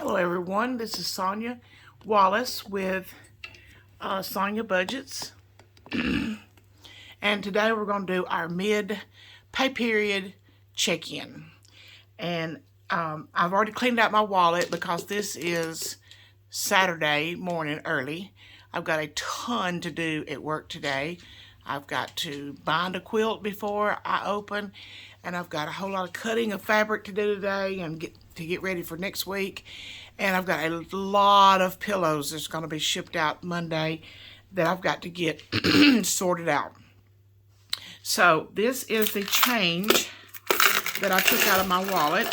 Hello everyone, this is Sonia Wallace with Sonia Budgets. And today we're going to do our mid-pay period check-in. And I've already cleaned out my wallet because this is Saturday morning early. I've got a ton to do at work today. I've got to bind a quilt before I open, and I've got a whole lot of cutting of fabric to do today and get ready for next week. And I've got a lot of pillows that's going to be shipped out Monday that I've got to get sorted out. So this is the change that I took out of my wallet.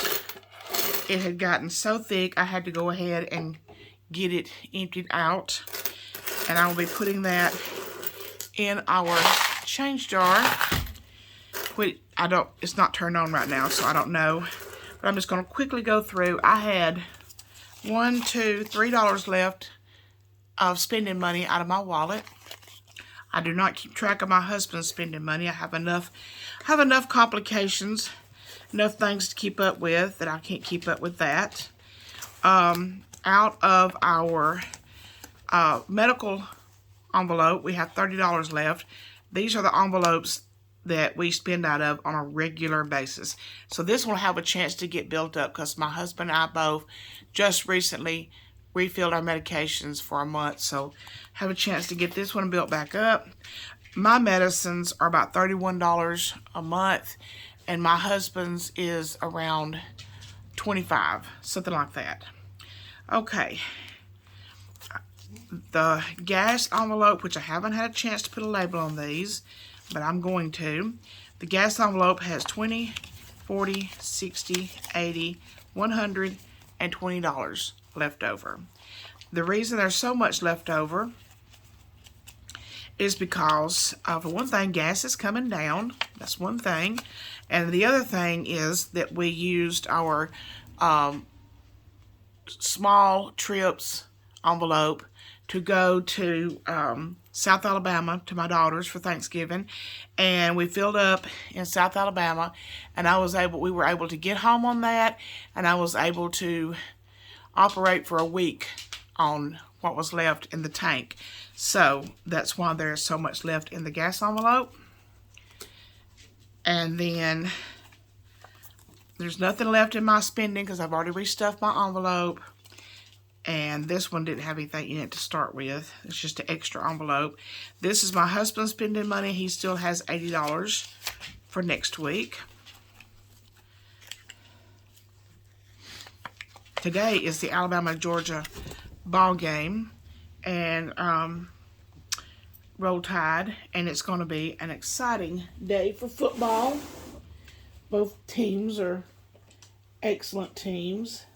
It had gotten so thick I had to go ahead and get it emptied out. And I will be putting that in our change jar. Which it's not turned on right now, so I don't know. But I'm just going to quickly go through. I had $1, $2, $3 left of spending money out of my wallet. I do not keep track of my husband's spending money. I have enough complications, enough things to keep up with that I can't keep up with that. Out of our medical envelope, we have $30 left. These are the envelopes that we spend out of on a regular basis. So this will have a chance to get built up because my husband and I both just recently refilled our medications for a month. So have a chance to get this one built back up. My medicines are about $31 a month, and my husband's is around $25, something like that. Okay. The gas envelope, which I haven't had a chance to put a label on these, but I'm going to. The gas envelope has $20, $40, $60, $80, $100, and $20 left over. The reason there's so much left over is because, for one thing, gas is coming down. That's one thing. And the other thing is that we used our small trips envelope to go to South Alabama to my daughters for Thanksgiving, and we filled up in South Alabama, and we were able to get home on that, and I was able to operate for a week on what was left in the tank. So that's why there's so much left in the gas envelope. And then there's nothing left in my spending because I've already restuffed my envelope. And this one didn't have anything in it to start with. It's just an extra envelope. This is my husband's spending money. He still has $80 for next week. Today is the Alabama-Georgia ball game. And Roll Tide. And it's going to be an exciting day for football. Both teams are excellent teams.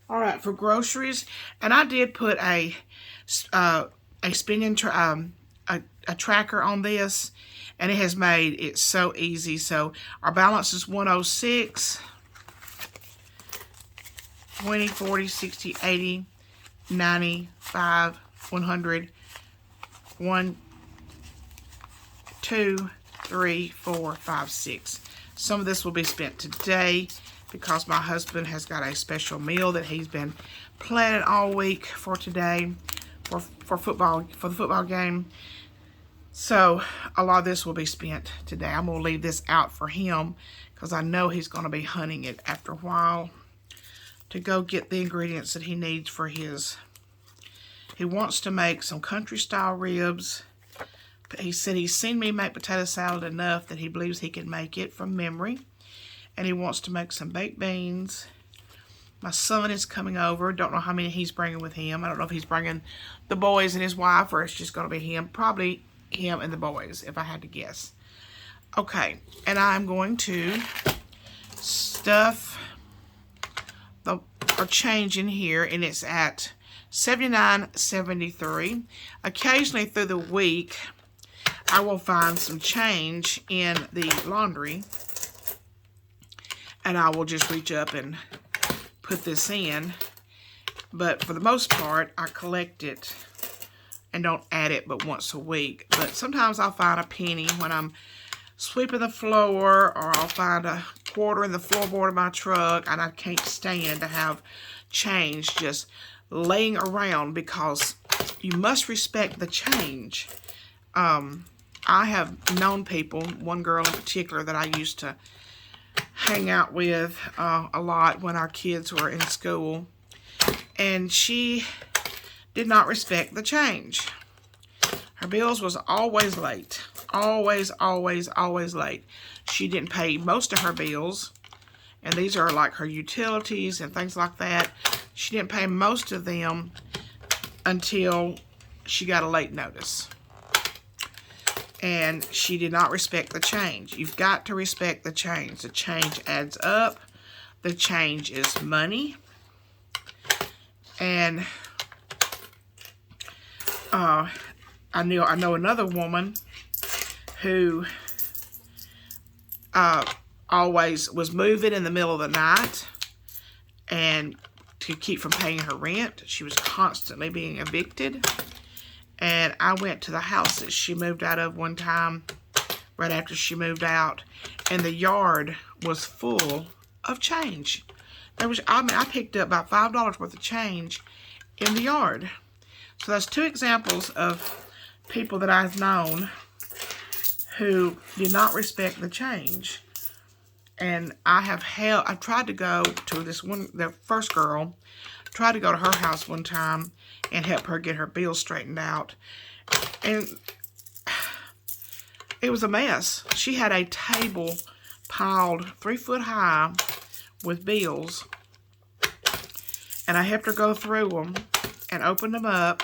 All right, for groceries, and I did put a spending a tracker on this, and it has made it so easy. So our balance is 106, 20, 40, 60, 80, 95, 100, 1, 2, 3, 4, 5, 6. Some of this will be spent today because my husband has got a special meal that he's been planning all week for today for the football game. So a lot of this will be spent today. I'm going to leave this out for him because I know he's going to be hunting it after a while to go get the ingredients that he needs for his. He wants to make some country style ribs. He said he's seen me make potato salad enough that he believes he can make it from memory. And he wants to make some baked beans. My son is coming over. Don't know how many he's bringing with him. I don't know if he's bringing the boys and his wife, or it's just going to be him. Probably him and the boys, if I had to guess. Okay, and I'm going to stuff our change in here, and it's at $79.73. Occasionally through the week, I will find some change in the laundry, and I will just reach up and put this in. But for the most part, I collect it and don't add it but once a week. But sometimes I'll find a penny when I'm sweeping the floor, or I'll find a quarter in the floorboard of my truck, and I can't stand to have change just laying around because you must respect the change. I have known people, one girl in particular that I used to hang out with a lot when our kids were in school, and she did not respect the change. Her bills was always late. Always, always, always late. She didn't pay most of her bills, and these are like her utilities and things like that. She didn't pay most of them until she got a late notice. And she did not respect the change. You've got to respect the change. The change adds up. The change is money. And I know another woman who always was moving in the middle of the night, and to keep from paying her rent, she was constantly being evicted. And I went to the house that she moved out of one time, right after she moved out, and the yard was full of change. I picked up about $5 worth of change in the yard. So that's two examples of people that I've known who did not respect the change. And I've tried to go to the first girl, tried to go to her house one time and help her get her bills straightened out. And it was a mess. She had a table piled 3 foot high with bills. And I helped her go through them and open them up.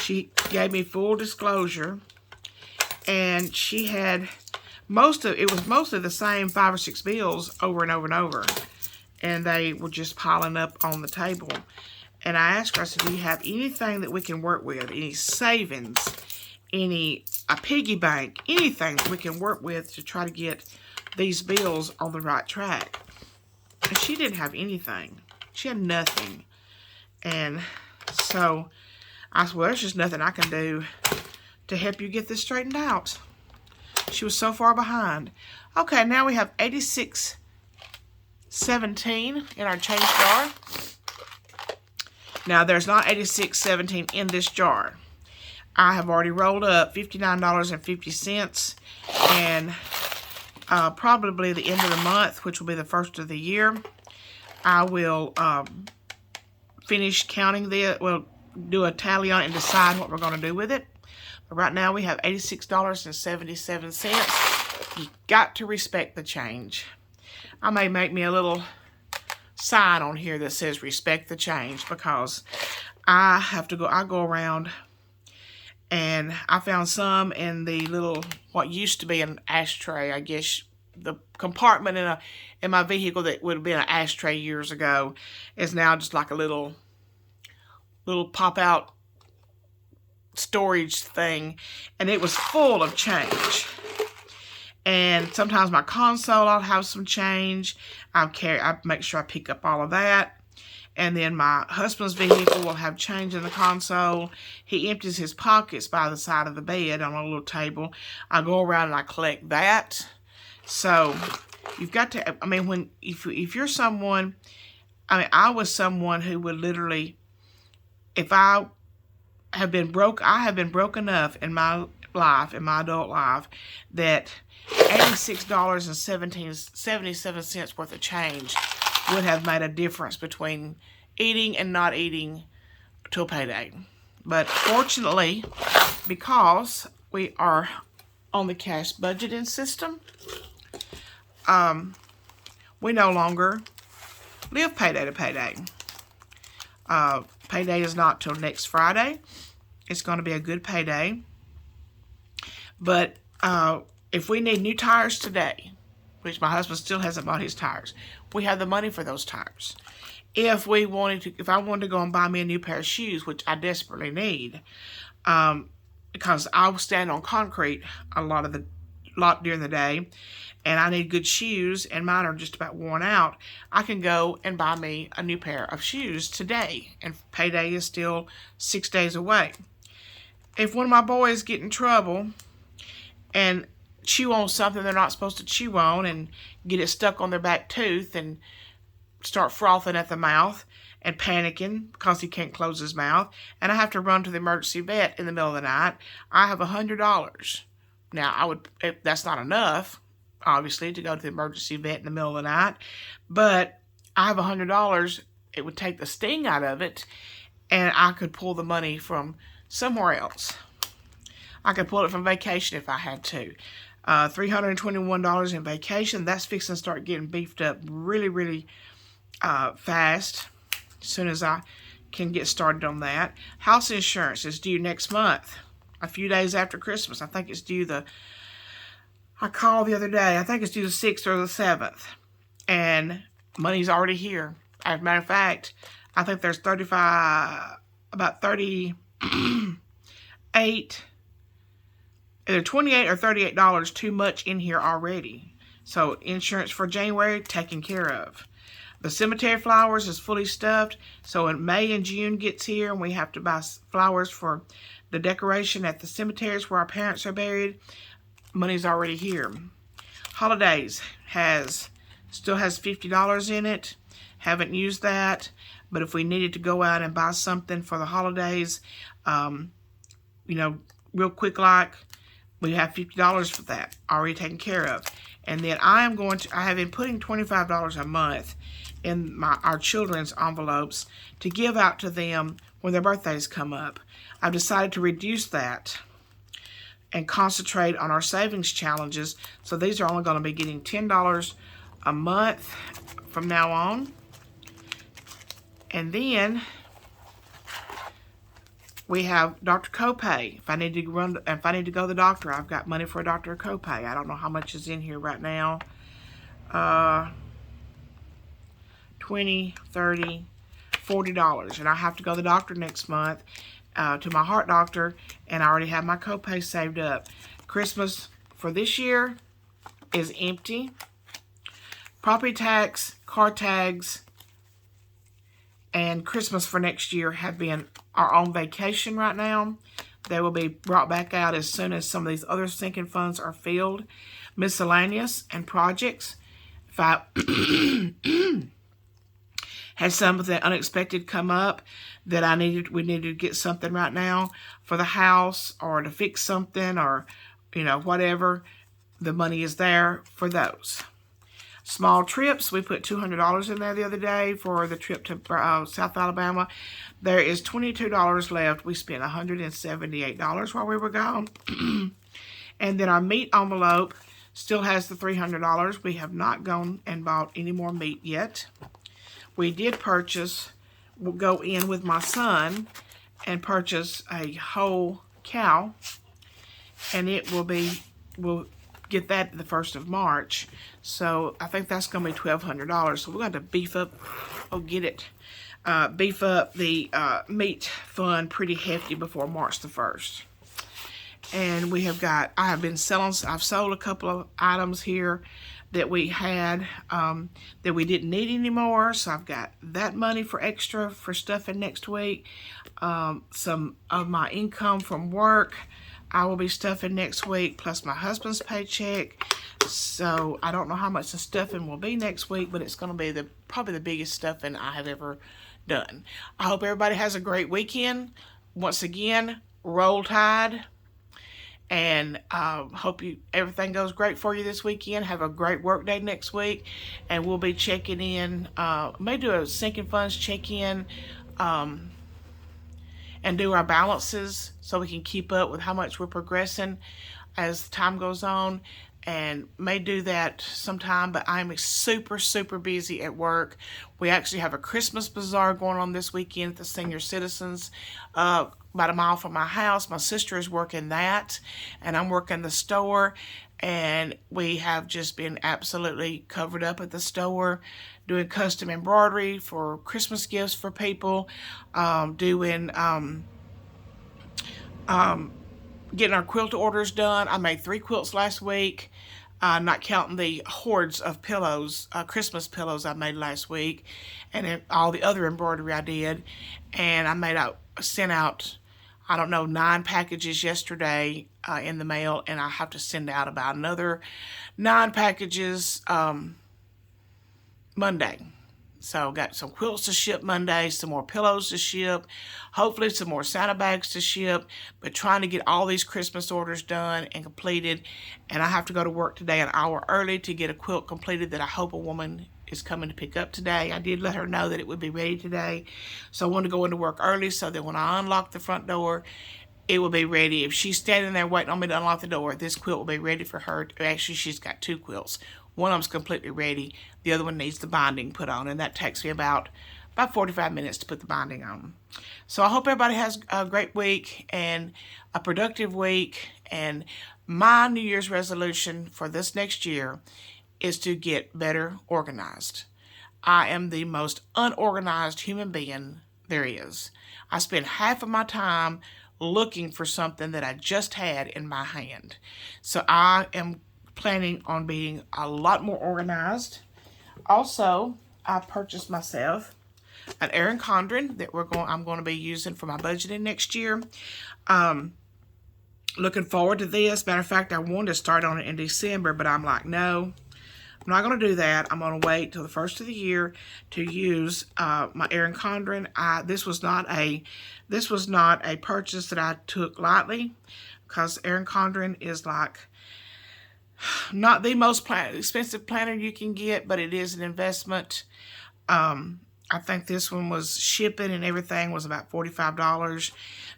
She gave me full disclosure. And she had it was mostly the same 5 or 6 bills over and over and over. And they were just piling up on the table. And I asked her, I said, do you have anything that we can work with? Any savings? A piggy bank? Anything that we can work with to try to get these bills on the right track? And she didn't have anything. She had nothing. And so I said, well, there's just nothing I can do to help you get this straightened out. She was so far behind. Okay, now we have $86.17 in our change jar. Now, there's not $86.17 in this jar. I have already rolled up $59.50, and probably the end of the month, which will be the first of the year, I will finish counting we'll do a tally on it and decide what we're going to do with it. But right now, we have $86.77. You got to respect the change. I may make me a little sign on here that says respect the change, because I go around, and I found some in the little, what used to be an ashtray, I guess the compartment in my vehicle that would have been an ashtray years ago is now just like a little pop out storage thing, and it was full of change. And sometimes my console, I'll have some change. I make sure I pick up all of that. And then my husband's vehicle will have change in the console. He empties his pockets by the side of the bed on a little table. I go around and I collect that. So you've got to, if you're someone, I was someone who would literally, if I have been broke enough in my life, in my adult life, that $86.77 worth of change would have made a difference between eating and not eating till payday. But fortunately, because we are on the cash budgeting system, we no longer live payday to payday. Payday is not till next Friday. It's going to be a good payday. But if we need new tires today, which my husband still hasn't bought his tires, we have the money for those tires. If I wanted to go and buy me a new pair of shoes, which I desperately need, because I stand on concrete a lot during the day, and I need good shoes, and mine are just about worn out, I can go and buy me a new pair of shoes today, and payday is still 6 days away. If one of my boys get in trouble and chew on something they're not supposed to chew on and get it stuck on their back tooth and start frothing at the mouth and panicking because he can't close his mouth, and I have to run to the emergency vet in the middle of the night, I have $100. Now, that's not enough, obviously, to go to the emergency vet in the middle of the night, but I have $100. It would take the sting out of it, and I could pull the money from somewhere else. I could pull it from vacation if I had to. $321 in vacation. That's fixing to start getting beefed up really, really fast as soon as I can get started on that. House insurance is due next month, a few days after Christmas. I think it's due I called the other day, I think it's due the 6th or the 7th. And money's already here. As a matter of fact, I think there's about $38, either $28 or $38 too much in here already. So insurance for January taken care of. The cemetery flowers is fully stuffed. So when May and June gets here and we have to buy flowers for the decoration at the cemeteries where our parents are buried, money's already here. Holidays still has $50 in it. Haven't used that. But if we needed to go out and buy something for the holidays, real quick like, we have $50 for that already taken care of. And then I have been putting $25 a month in our children's envelopes to give out to them when their birthdays come up. I've decided to reduce that and concentrate on our savings challenges. So these are only going to be getting $10 a month from now on. And then we have Dr. Copay. If I need to go to the doctor, I've got money for a Dr. Copay. I don't know how much is in here right now. $20, $30, $40. And I have to go to the doctor next month, to my heart doctor, and I already have my copay saved up. Christmas for this year is empty. Property tax, car tags, and Christmas for next year have been on vacation right now. They will be brought back out as soon as some of these other sinking funds are filled. Miscellaneous and Projects. If I had something unexpected come up that we needed to get something right now for the house or to fix something or, whatever, the money is there for those. Small trips, we put $200 in there the other day for the trip to South Alabama. There is $22 left. We spent $178 while we were gone. And then our meat envelope still has the $300. We have not gone and bought any more meat yet. We did go in with my son and purchase a whole cow. And we'll get that the 1st of March. So I think that's going to be $1,200. So we're going to beef up, beef up the meat fund pretty hefty before March the 1st. And I've sold a couple of items here that we had that we didn't need anymore. So I've got that money for extra for stuff in next week. Some of my income from work I will be stuffing next week, plus my husband's paycheck. So I don't know how much the stuffing will be next week, but it's going to be probably the biggest stuffing I have ever done. I hope everybody has a great weekend. Once again, roll tide. And hope everything goes great for you this weekend. Have a great work day next week. And we'll be checking in. May do a sinking funds check-in. And do our balances so we can keep up with how much we're progressing as time goes on. And may do that sometime, but I'm super, super busy at work. We actually have a Christmas bazaar going on this weekend at the Senior Citizens, about a mile from my house. My sister is working that, and I'm working the store. And we have just been absolutely covered up at the store, doing custom embroidery for Christmas gifts for people, getting our quilt orders done. I made 3 quilts last week, not counting the hordes of pillows, Christmas pillows I made last week, and then all the other embroidery I did. And I sent out, 9 packages yesterday in the mail, and I have to send out about another 9 packages Monday. So got some quilts to ship Monday, some more pillows to ship, hopefully some more Santa bags to ship, but trying to get all these Christmas orders done and completed. And I have to go to work today an hour early to get a quilt completed that I hope a woman is coming to pick up today. I did let her know that it would be ready today. So I wanted to go into work early so that when I unlock the front door, it will be ready. If she's standing there waiting on me to unlock the door, this quilt will be ready for her. Actually, she's got two quilts. One of them's completely ready. The other one needs the binding put on, and that takes me about 45 minutes to put the binding on. So I hope everybody has a great week and a productive week. And my New Year's resolution for this next year is to get better organized. I am the most unorganized human being there is. I spend half of my time looking for something that I just had in my hand. So I am planning on being a lot more organized. Also, I purchased myself an Erin Condran that I'm going to be using for my budgeting next year. Looking forward to this. Matter of fact, I wanted to start on it in December, but I'm like, no, I'm not going to do that. I'm going to wait till the first of the year to use my Erin Condran. This was not a purchase that I took lightly, because Erin Condran is like not the most expensive planner you can get, but it is an investment. I think this one was shipping and everything was about $45,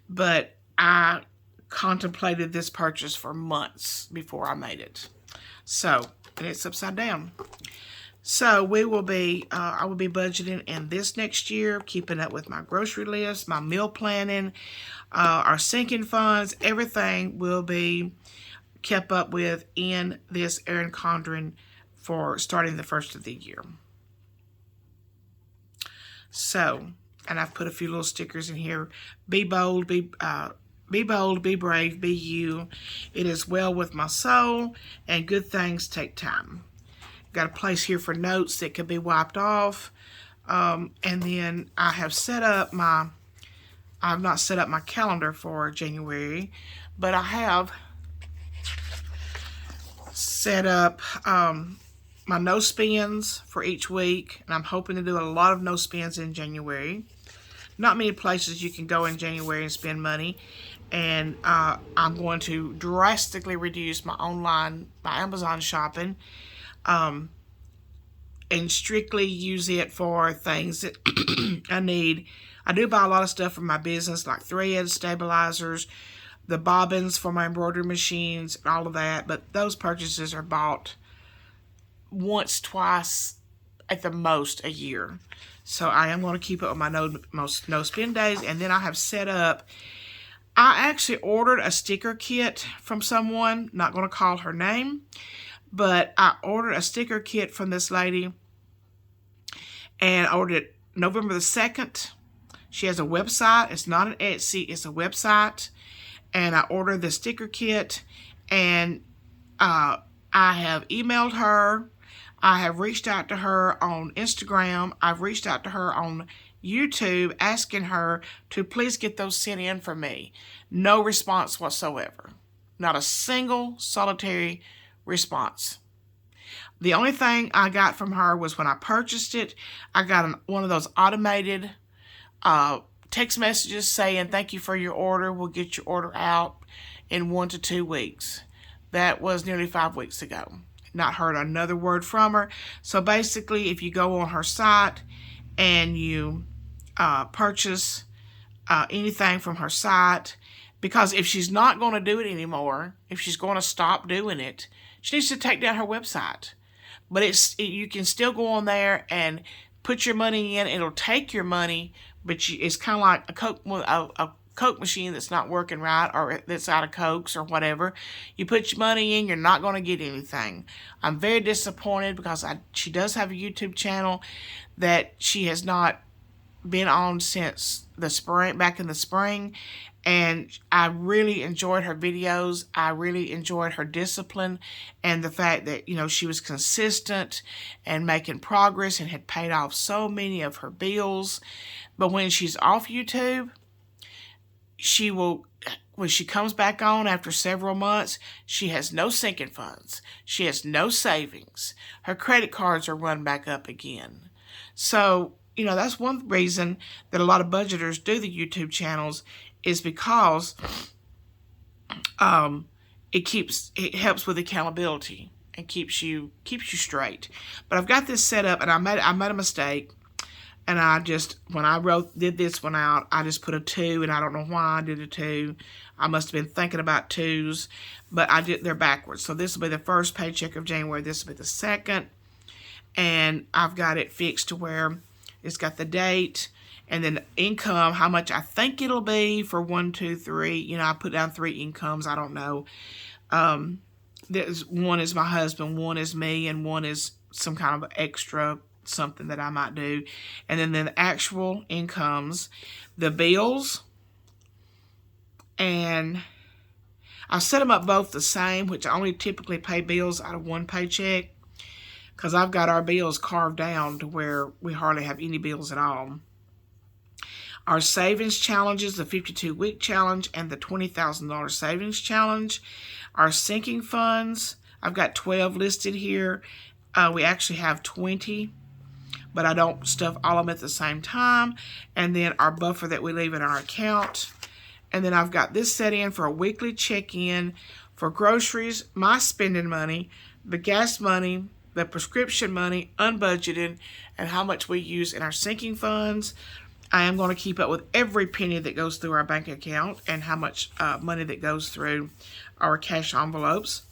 but I contemplated this purchase for months before I made it. So, and it's upside down. So I will be budgeting in this next year, keeping up with my grocery list, my meal planning, our sinking funds. Everything will be kept up with in this Erin Condran for starting the first of the year. So, and I've put a few little stickers in here. Be bold, be brave, be you. It is well with my soul, and good things take time. Got a place here for notes that could be wiped off. And then I have I've not set up my calendar for January, but I have set up my no spends for each week, and I'm hoping to do a lot of no spends in January. Not many places you can go in January and spend money, and I'm going to drastically reduce my Amazon shopping, and strictly use it for things that I need. I do buy a lot of stuff for my business, like threads, stabilizers, the bobbins for my embroidery machines, and all of that, but those purchases are bought once, twice, at the most a year. So I am going to keep up with my no spend days. And then I have set up, I actually ordered a sticker kit from someone, not going to call her name, but I ordered a sticker kit from this lady, and I ordered it November the 2nd. She has a website. It's not an Etsy, it's a website. And I ordered the sticker kit, and I have emailed her. I have reached out to her on Instagram. I've reached out to her on YouTube asking her to please get those sent in for me. No response whatsoever. Not a single solitary response. The only thing I got from her was when I purchased it, I got one of those automated text messages saying, thank you for your order. We'll get your order out in 1 to 2 weeks. That was nearly 5 weeks ago. Not heard another word from her. So basically, if you go on her site and you purchase anything from her site, because if she's not going to do it anymore, if she's going to stop doing it, she needs to take down her website. But you can still go on there and put your money in. It'll take your money, but it's kind of like a Coke machine that's not working right, or that's out of Cokes or whatever. You put your money in, you're not going to get anything. I'm very disappointed because she does have a YouTube channel that she has not been on since the spring, back in the spring, and I really enjoyed her videos. I really enjoyed her discipline and the fact that, you know, she was consistent and making progress and had paid off so many of her bills. But when she's off YouTube, when she comes back on after several months, she has no sinking funds. She has no savings. Her credit cards are run back up again. So, that's one reason that a lot of budgeters do the YouTube channels, is because it helps with accountability and keeps you straight. But I've got this set up, and I made a mistake, and when I did this one out, I just put a 2, and I don't know why I did a 2. I must have been thinking about 2s, but they're backwards. So this will be the first paycheck of January. This will be the second, and I've got it fixed to where it's got the date, and then income, how much I think it'll be for 1, 2, 3. I put down 3 incomes. I don't know. One is my husband, one is me, and one is some kind of extra something that I might do. And then the actual incomes, the bills, and I set them up both the same, which I only typically pay bills out of one paycheck, because I've got our bills carved down to where we hardly have any bills at all. Our savings challenges, the 52-week challenge and the $20,000 savings challenge. Our sinking funds, I've got 12 listed here. We actually have 20, but I don't stuff all of them at the same time. And then our buffer that we leave in our account. And then I've got this set in for a weekly check-in for groceries, my spending money, the gas money, the prescription money, unbudgeted, and how much we use in our sinking funds. I am going to keep up with every penny that goes through our bank account and how much money that goes through our cash envelopes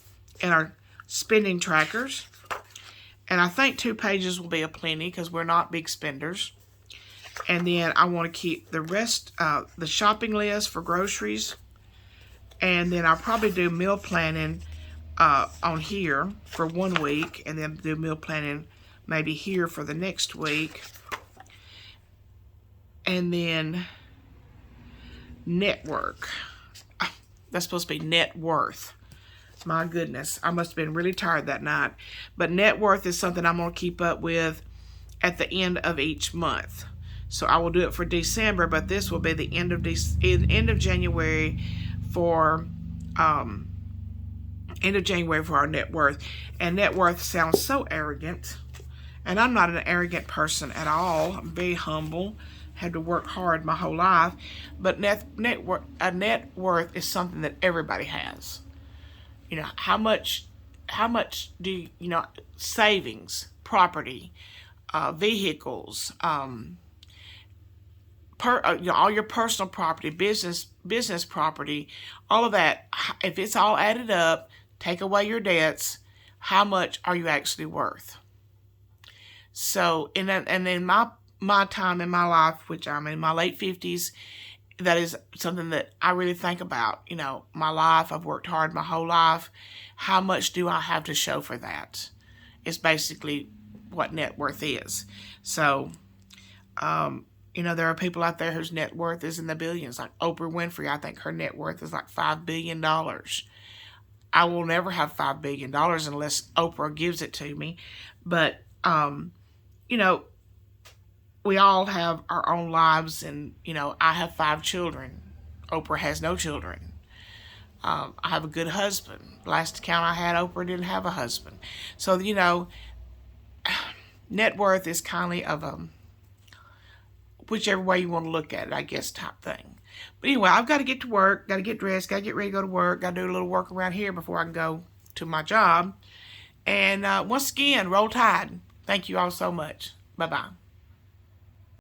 and our spending trackers. And I think 2 pages will be a plenty because we're not big spenders. And then I want to keep the rest, the shopping list for groceries. And then I'll probably do meal planning on here for 1 week, and then do meal planning maybe here for the next week. And then network. That's supposed to be net worth. My goodness, I must have been really tired that night. But net worth is something I'm going to keep up with at the end of each month. So I will do it for December, but this will be the end of January for our net worth. And net worth sounds so arrogant, and I'm not an arrogant person at all. I'm very humble. Had to work hard my whole life, but a net worth is something that everybody has. How much do savings, property, vehicles, all your personal property, business property, all of that. If it's all added up, take away your debts, how much are you actually worth? So, and then my time in my life, which I'm in my late 50s, that is something that I really think about. My life, I've worked hard my whole life. How much do I have to show for that? It's basically what net worth is. So, there are people out there whose net worth is in the billions, like Oprah Winfrey. I think her net worth is like $5 billion. I will never have $5 billion unless Oprah gives it to me. But, we all have our own lives, and, I have 5 children. Oprah has no children. I have a good husband. Last count I had, Oprah didn't have a husband. So, net worth is kind of whichever way you want to look at it, I guess, type thing. But anyway, I've got to get to work, got to get dressed, got to get ready to go to work, got to do a little work around here before I can go to my job. And once again, roll tide. Thank you all so much. Bye-bye.